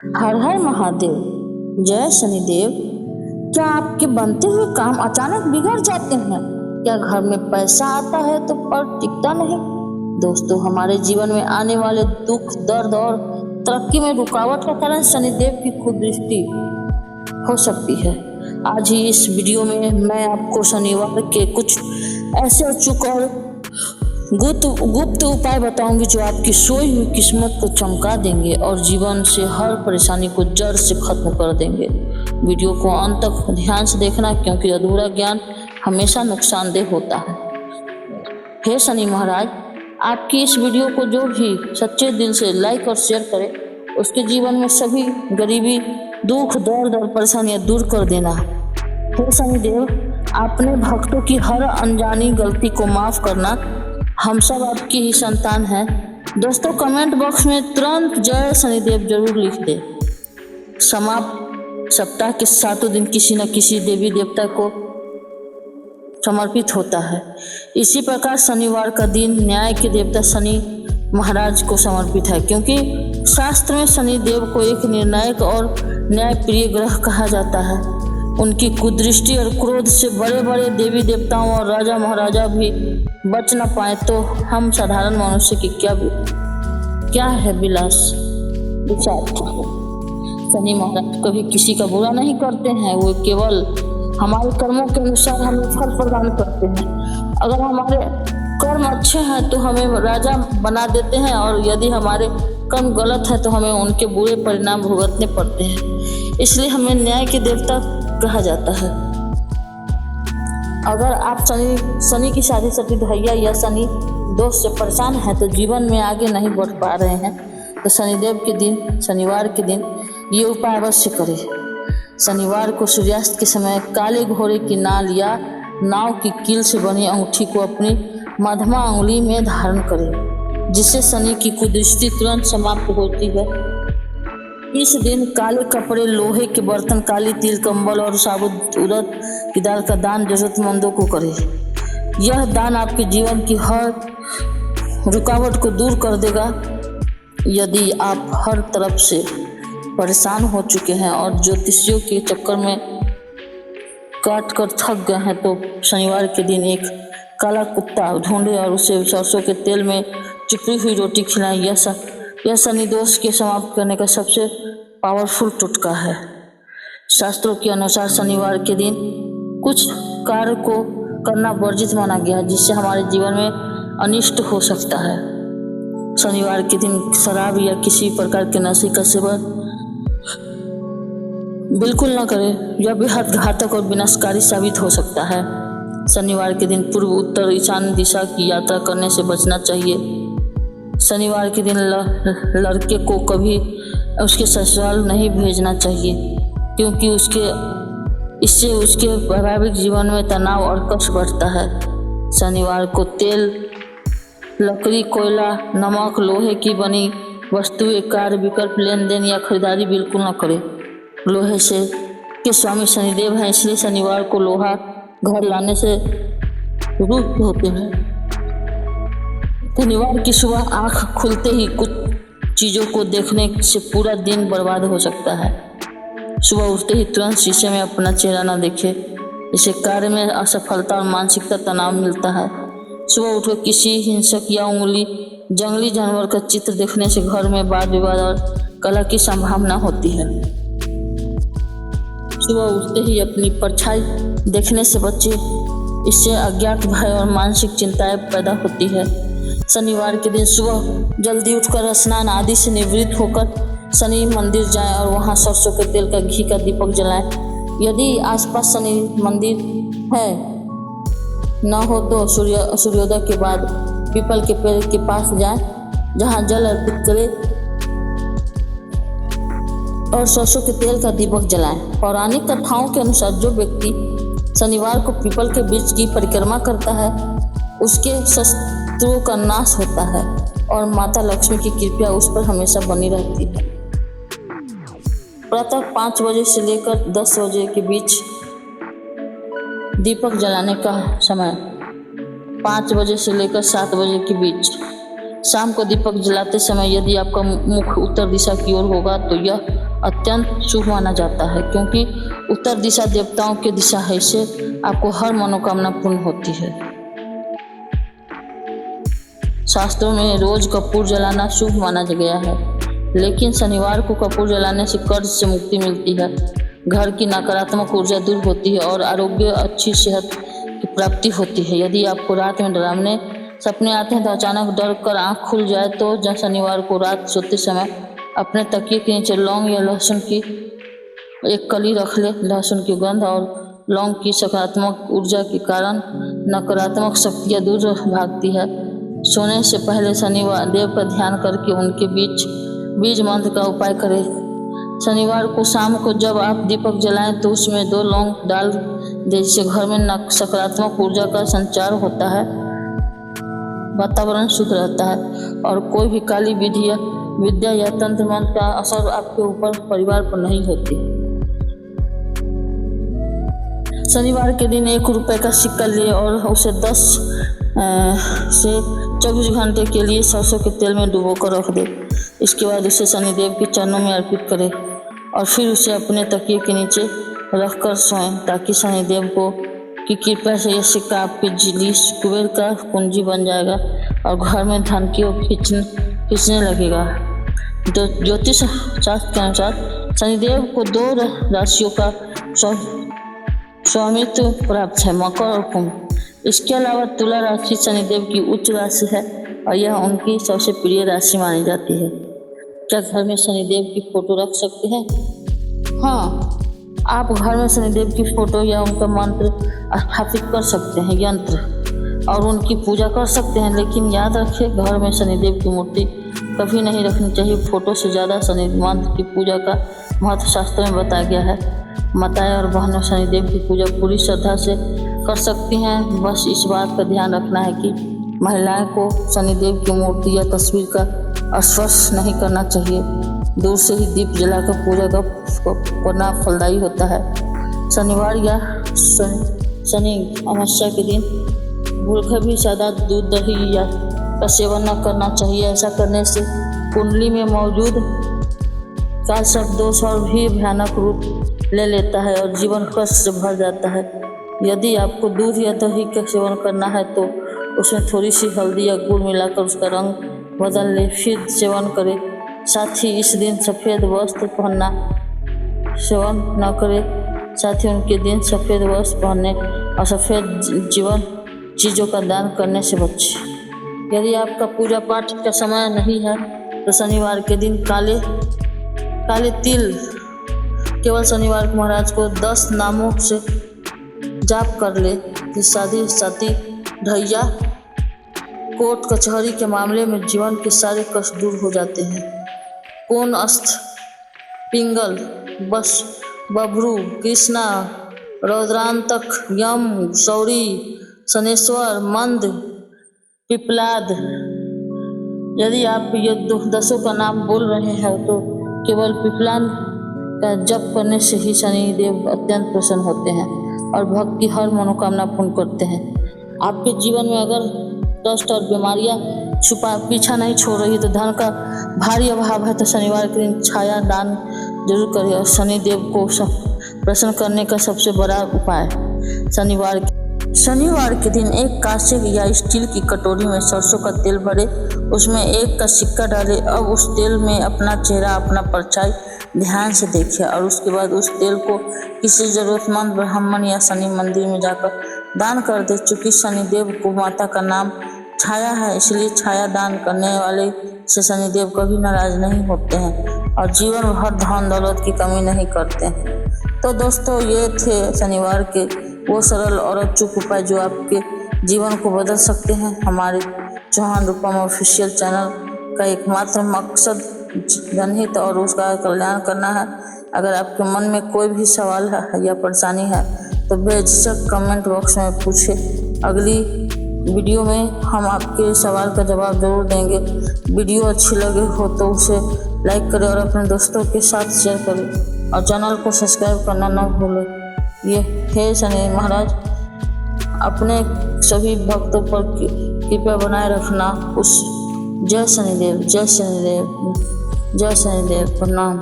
हर हर महादेव। जय शनिदेव। क्या आपके बनते हुए काम अचानक बिगड़ जाते हैं? क्या घर में पैसा आता है तो पर टिकता नहीं? दोस्तों, हमारे जीवन में आने वाले दुख, दर्द और तरक्की में रुकावट का कारण शनिदेव की कुदृष्टि हो सकती है। आज ही इस वीडियो में मैं आपको शनिवार के कुछ ऐसे अचूक और गुप्त उपाय बताऊंगी जो आपकी सोई हुई किस्मत को चमका देंगे और जीवन से हर परेशानी को जड़ से खत्म कर देंगे। वीडियो को अंत तक ध्यान से देखना, क्योंकि अधूरा ज्ञान हमेशा नुकसानदेह होता है। हे शनि महाराज, आपकी इस वीडियो को जो भी सच्चे दिल से लाइक और शेयर करे, उसके जीवन में सभी गरीबी, दुख, दर्द और परेशानियां दूर कर देना। हे शनिदेव, अपने भक्तों की हर अनजानी गलती को माफ करना। हम सब आपकी ही संतान हैं। दोस्तों, कमेंट बॉक्स में तुरंत जय शनिदेव जरूर लिख दे। समाप्त सप्ताह के 7 दिन किसी न किसी देवी देवता को समर्पित होता है। इसी प्रकार शनिवार का दिन न्याय के देवता शनि महाराज को समर्पित है, क्योंकि शास्त्र में शनि देव को एक निर्णायक और न्यायप्रिय ग्रह कहा जाता है। उनकी कुदृष्टि और क्रोध से बड़े बड़े देवी देवताओं और राजा महाराजा भी बच न पाए तो हम साधारण मनुष्य की क्या है विलास विचार। शनि महाराज कभी किसी का बुरा नहीं करते हैं, वो केवल हमारे कर्मों के अनुसार हमें फल प्रदान करते हैं। अगर हमारे कर्म अच्छे हैं तो हमें राजा बना देते हैं, और यदि हमारे कर्म गलत है तो हमें उनके बुरे परिणाम भुगतने पड़ते हैं। इसलिए हमें न्याय के देवता कहा जाता है। अगर आप शनि की शादी सती ढैया या शनि दोष से परेशान हैं तो जीवन में आगे नहीं बढ़ पा रहे हैं, तो शनिवार के दिन ये उपाय अवश्य करें। शनिवार को सूर्यास्त के समय काले घोड़े की नाल या नाव की कील से बनी अंगूठी को अपनी मध्यमा अंगुली में धारण करें, जिससे शनि की कुदृष्टि तुरंत समाप्त होती है। इस दिन काले कपड़े, लोहे के बर्तन, काली तिल, कंबल और साबुत उड़द की दाल का दान जरूरतमंदों को करें। यह दान आपके जीवन की हर रुकावट को दूर कर देगा। यदि आप हर तरफ से परेशान हो चुके हैं और ज्योतिषियों के चक्कर में काट कर थक गए हैं, तो शनिवार के दिन एक काला कुत्ता ढूंढें और उसे सरसों के तेल में चिपड़ी हुई रोटी खिलाएं। यह शनि दोष के समाप्त करने का सबसे पावरफुल टोटका है। शास्त्रों के अनुसार शनिवार के दिन कुछ कार्य को करना वर्जित माना गया है, जिससे हमारे जीवन में अनिष्ट हो सकता है। शनिवार के दिन शराब या किसी प्रकार के नशे का सेवन बिल्कुल न करें। यह बेहद घातक और विनाशकारी साबित हो सकता है। शनिवार के दिन पूर्व, उत्तर, ईशान्य दिशा की यात्रा करने से बचना चाहिए। शनिवार के दिन लड़के को कभी उसके ससुराल नहीं भेजना चाहिए, क्योंकि इससे उसके वैवाहिक जीवन में तनाव और कष्ट बढ़ता है। शनिवार को तेल, लकड़ी, कोयला, नमक, लोहे की बनी वस्तुएं, कार्य, विकल्प, लेन देन या खरीदारी बिल्कुल न करें। लोहे से के स्वामी शनिदेव हैं, इसलिए शनिवार को लोहा घर लाने से रूप होते हैं। शनिवार की सुबह आंख खुलते ही कुछ चीज़ों को देखने से पूरा दिन बर्बाद हो सकता है। सुबह उठते ही तुरंत शीशे में अपना चेहरा न देखें, इससे कार्य में असफलता और मानसिकता तनाव मिलता है। सुबह उठकर किसी हिंसक या जंगली जानवर का चित्र देखने से घर में वाद विवाद और कलह की संभावना होती है। सुबह उठते ही अपनी परछाई देखने से बचे, इससे अज्ञात भय और मानसिक चिंताएं पैदा होती है। शनिवार के दिन सुबह जल्दी उठकर स्नान आदि से निवृत्त होकर शनि मंदिर जाएं और वहां सरसों के तेल का घी का दीपक जलाएं। यदि आसपास शनि मंदिर है न हो तो सूर्योदय के बाद पीपल के पेड़ के पास जाएं, जहां जल अर्पित करें और सरसों के तेल का दीपक जलाएं। पौराणिक कथाओं के अनुसार जो व्यक्ति शनिवार को पीपल के वृक्ष की परिक्रमा करता है, उसके शत्रुओं का नाश होता है और माता लक्ष्मी की कृपा उस पर हमेशा बनी रहती है। प्रातः 5 बजे से लेकर 10 बजे के बीच दीपक जलाने का समय, 5 बजे से लेकर 7 बजे के बीच। शाम को दीपक जलाते समय यदि आपका मुख उत्तर दिशा की ओर होगा तो यह अत्यंत शुभ माना जाता है, क्योंकि उत्तर दिशा देवताओं की दिशा है। इससे आपको हर मनोकामना पूर्ण होती है। शास्त्रों में रोज कपूर जलाना शुभ माना गया है, लेकिन शनिवार को कपूर जलाने से कर्ज से मुक्ति मिलती है, घर की नकारात्मक ऊर्जा दूर होती है और आरोग्य अच्छी सेहत की प्राप्ति होती है। यदि आपको रात में डरावने सपने आते हैं तो अचानक डर कर आँख खुल जाए तो शनिवार को रात सोते समय अपने तकिए के नीचे लौंग या लहसुन की एक कली रख ले। लहसुन की गंध और लौंग की सकारात्मक ऊर्जा के कारण नकारात्मक शक्तियाँ दूर भागती है। सोने से पहले शनिवार देव का ध्यान करके उनके बीज मंत्र का उपाय करें। शनिवार को शाम को जब आप दीपक जलाएं तो उसमें 2 लौंग डाल दें, जिससे घर में सकारात्मक ऊर्जा का संचार होता है, वातावरण शुद्ध रहता है और कोई भी काली विद्या या तंत्र मंत्र का असर आपके ऊपर परिवार पर नहीं होती। शनिवार के दिन 1 रुपये का सिक्का लिए और उसे 10 से 24 घंटे के लिए सरसों के तेल में डुबोकर रख दे। इसके बाद उसे शनिदेव के चरणों में अर्पित करें और फिर उसे अपने तकिए के नीचे रखकर सोएं, ताकि शनिदेव की कृपा से यह सिक्का आपके लिए कुबेर का कुंजी बन जाएगा और घर में धन की ओर खींचने लगेगा। तो ज्योतिष शास्त्र के अनुसार शनिदेव को 2 राशियों का स्वामित्व प्राप्त है, मकर और कुंभ। इसके अलावा तुला राशि शनिदेव की उच्च राशि है और यह उनकी सबसे प्रिय राशि मानी जाती है। क्या घर में शनिदेव की फोटो रख सकते हैं? हाँ, आप घर में शनिदेव की फोटो या उनका मंत्र स्थापित कर सकते हैं, यंत्र, और उनकी पूजा कर सकते हैं। लेकिन याद रखें, घर में शनिदेव की मूर्ति कभी नहीं रखनी चाहिए। फोटो से ज़्यादा शनि मंत्र की पूजा का महत्व शास्त्र में बताया गया है। माताएं और बहनें शनिदेव की पूजा पूरी श्रद्धा से कर सकती हैं। बस इस बात का ध्यान रखना है कि महिलाएं को शनिदेव की मूर्ति या तस्वीर का स्पर्श नहीं करना चाहिए। दूर से ही दीप जलाकर पूजा करना फलदायी होता है। शनिवार या शनि अमावस्या के दिन भूलकर भी सादा दूध दही या का सेवन न करना चाहिए। ऐसा करने से कुंडली में मौजूद कालसर्प दोष और भी भयानक रूप ले लेता है और जीवन कष्ट से भर जाता है। यदि आपको दूध या दही का सेवन करना है तो उसमें थोड़ी सी हल्दी या गुड़ मिलाकर उसका रंग बदल ले, फिर सेवन करें। साथ ही इस दिन सफ़ेद वस्त्र पहनना सेवन न करें। साथ ही उनके दिन सफ़ेद वस्त्र पहनने और सफ़ेद जीवन चीज़ों का दान करने से बचें। यदि आपका पूजा पाठ का समय नहीं है तो शनिवार के दिन काले तिल केवल शनिवार को महाराज को 10 नामों से जाप कर ले। शादी साथी ढैया कोर्ट कचहरी के मामले में जीवन के सारे कष्ट दूर हो जाते हैं। कौन अस्त्र, पिंगल, बभरू, कृष्णा, रौद्रांतक, यम, सौरी, शनेश्वर, मंद, पिपलाद। यदि आप ये 10 का नाम बोल रहे हैं तो केवल पिपलाद का जप करने से ही शनिदेव अत्यंत प्रसन्न होते हैं और भक्त की हर मनोकामना पूर्ण करते हैं। आपके जीवन में अगर कष्ट और बीमारियां पीछा नहीं छोड़ रही तो धन का भारी अभाव है तो शनिवार के दिन छाया दान जरूर करें। और शनिदेव को प्रसन्न करने का सबसे बड़ा उपाय शनिवार के दिन एक कांसे या स्टील की कटोरी में सरसों का तेल भरे, उसमें 1 का सिक्का डाले। अब उस तेल में अपना चेहरा, अपना परछाई ध्यान से देखें और उसके बाद उस तेल को किसी जरूरतमंद ब्राह्मण या शनि मंदिर में जाकर दान कर दे। चूँकि शनिदेव को माता का नाम छाया है, इसलिए छाया दान करने वाले से शनिदेव कभी नाराज नहीं होते हैं और जीवन भर धन दौलत की कमी नहीं करते हैं। तो दोस्तों, ये थे शनिवार के वो सरल और अचूक उपाय जो आपके जीवन को बदल सकते हैं। हमारे चौहान रूपम ऑफिशियल चैनल का एकमात्र मकसद जनहित और उसका कल्याण करना है। अगर आपके मन में कोई भी सवाल है या परेशानी है तो बेझिझक कमेंट बॉक्स में पूछें। अगली वीडियो में हम आपके सवाल का जवाब जरूर देंगे। वीडियो अच्छी लगे हो तो उसे लाइक करें और अपने दोस्तों के साथ शेयर करें और चैनल को सब्सक्राइब करना न भूलें। ये हे शनि महाराज, अपने सभी भक्तों पर कृपा बनाए रखना। जय शनिदेव, जय शनिदेव, जय शनिदेव, प्रणाम।